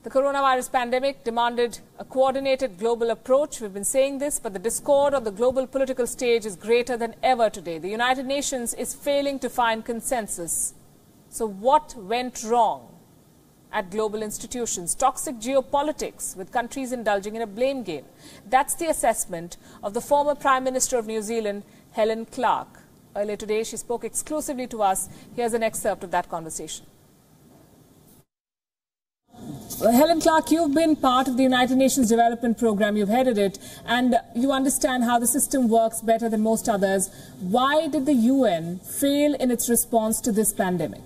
The coronavirus pandemic demanded a coordinated global approach. We've been saying this, but the discord on the global political stage is greater than ever today. The United Nations is failing to find consensus. So what went wrong at global institutions? Toxic geopolitics with countries indulging in a blame game. That's the assessment of the former Prime Minister of New Zealand, Helen Clark. Earlier today, she spoke exclusively to us. Here's an excerpt of that conversation. Helen Clark, you've been part of the United Nations Development Programme, you've headed it, and you understand how the system works better than most others. Why did the UN fail in its response to this pandemic?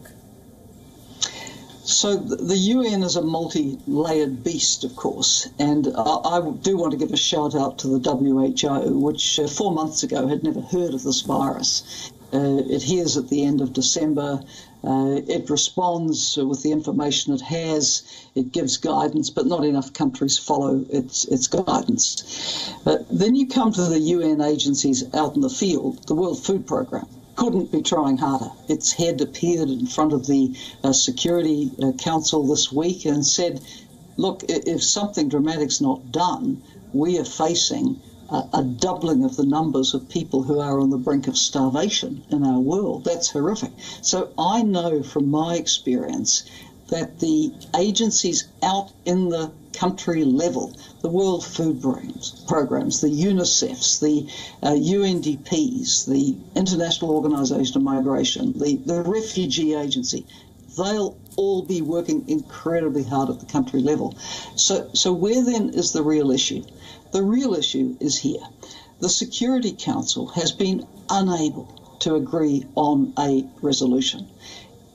So the UN is a multi-layered beast, of course, and I do want to give a shout out to the WHO, which 4 months ago had never heard of this virus. It hears at the end of December. It responds with the information it has. It gives guidance, but not enough countries follow its guidance. Then you come to the UN agencies out in the field. The World Food Programme couldn't be trying harder. Its head appeared in front of the Security Council this week and said, look, if something dramatic's not done, we are facing a doubling of the numbers of people who are on the brink of starvation in our world. That's horrific. So I know from my experience that the agencies out in the country level, the World Food Programs, the UNICEFs, the UNDPs, the International Organisation of Migration, the Refugee Agency, they'll all be working incredibly hard at the country level. So where then is the real issue? The real issue is here. The Security Council has been unable to agree on a resolution.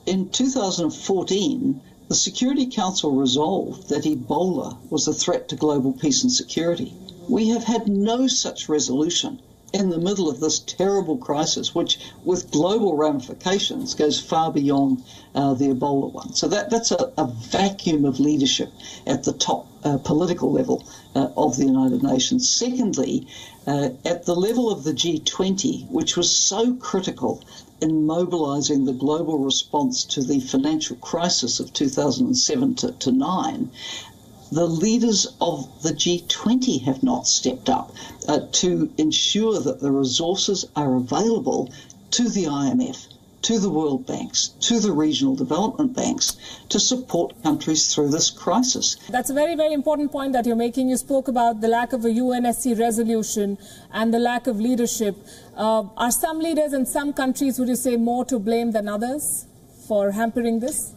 In 2014, the Security Council resolved that Ebola was a threat to global peace and security. We have had no such resolution in the middle of this terrible crisis, which with global ramifications goes far beyond the Ebola one. So that's a vacuum of leadership at the top political level of the United Nations. Secondly, at the level of the G20, which was so critical in mobilizing the global response to the financial crisis of 2007 to 9, the leaders of the G20 have not stepped up to ensure that the resources are available to the IMF, to the World Banks, to the regional development banks to support countries through this crisis. That's a very, very important point that you're making. You spoke about the lack of a UNSC resolution and the lack of leadership. Are some leaders in some countries, would you say, more to blame than others for hampering this?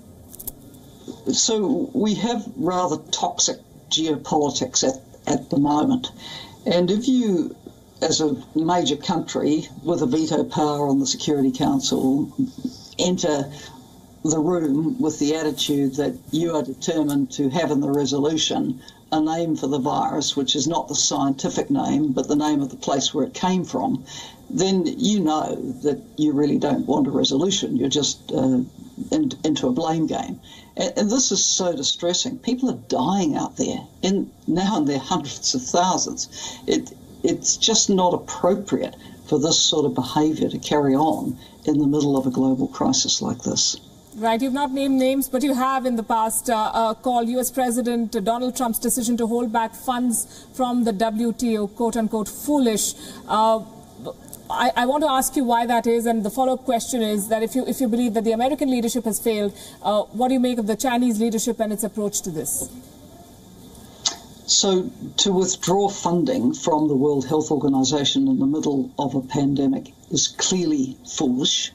So we have rather toxic geopolitics at the moment. And if you, as a major country with a veto power on the Security Council, enter the room with the attitude that you are determined to have in the resolution a name for the virus, which is not the scientific name, but the name of the place where it came from, then you know that you really don't want a resolution. You're just into a blame game. And this is so distressing. People are dying out there, now in their hundreds of thousands. It's just not appropriate for this sort of behaviour to carry on in the middle of a global crisis like this. Right, you've not named names, but you have in the past called US President Donald Trump's decision to hold back funds from the WTO, quote-unquote, foolish. I want to ask you why that is, and the follow-up question is that if you believe that the American leadership has failed, what do you make of the Chinese leadership and its approach to this? So to withdraw funding from the World Health Organization in the middle of a pandemic is clearly foolish.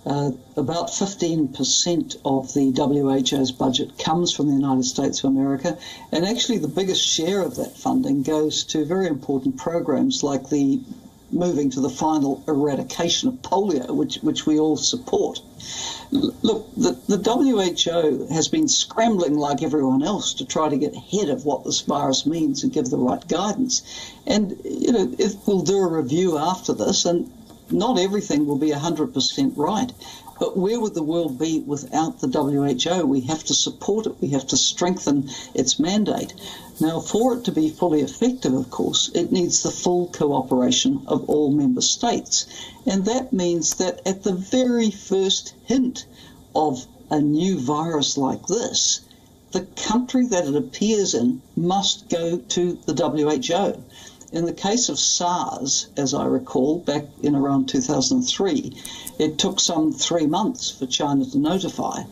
About 15% of the WHO's budget comes from the United States of America, and actually the biggest share of that funding goes to very important programs like the moving to the final eradication of polio, which we all support. Look, the WHO has been scrambling like everyone else to try to get ahead of what this virus means and give the right guidance. And, you know, if we'll do a review after this, and not everything will be 100% right, but where would the world be without the WHO? We have to support it. We have to strengthen its mandate. Now, for it to be fully effective, of course, it needs the full cooperation of all member states. And that means that at the very first hint of a new virus like this, the country that it appears in must go to the WHO. In the case of SARS, as I recall, back in around 2003, it took some 3 months for China to notify.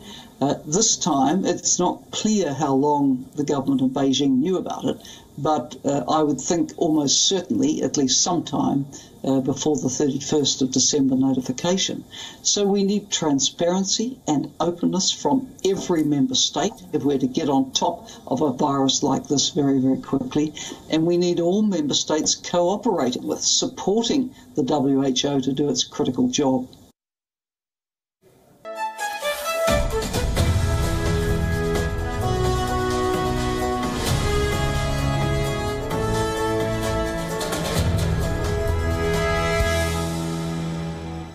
This time, it's not clear how long the government of Beijing knew about it, but I would think almost certainly at least sometime before the 31st of December notification. So we need transparency and openness from every member state if we're to get on top of a virus like this very, very quickly. And we need all member states cooperating with, supporting the WHO to do its critical job.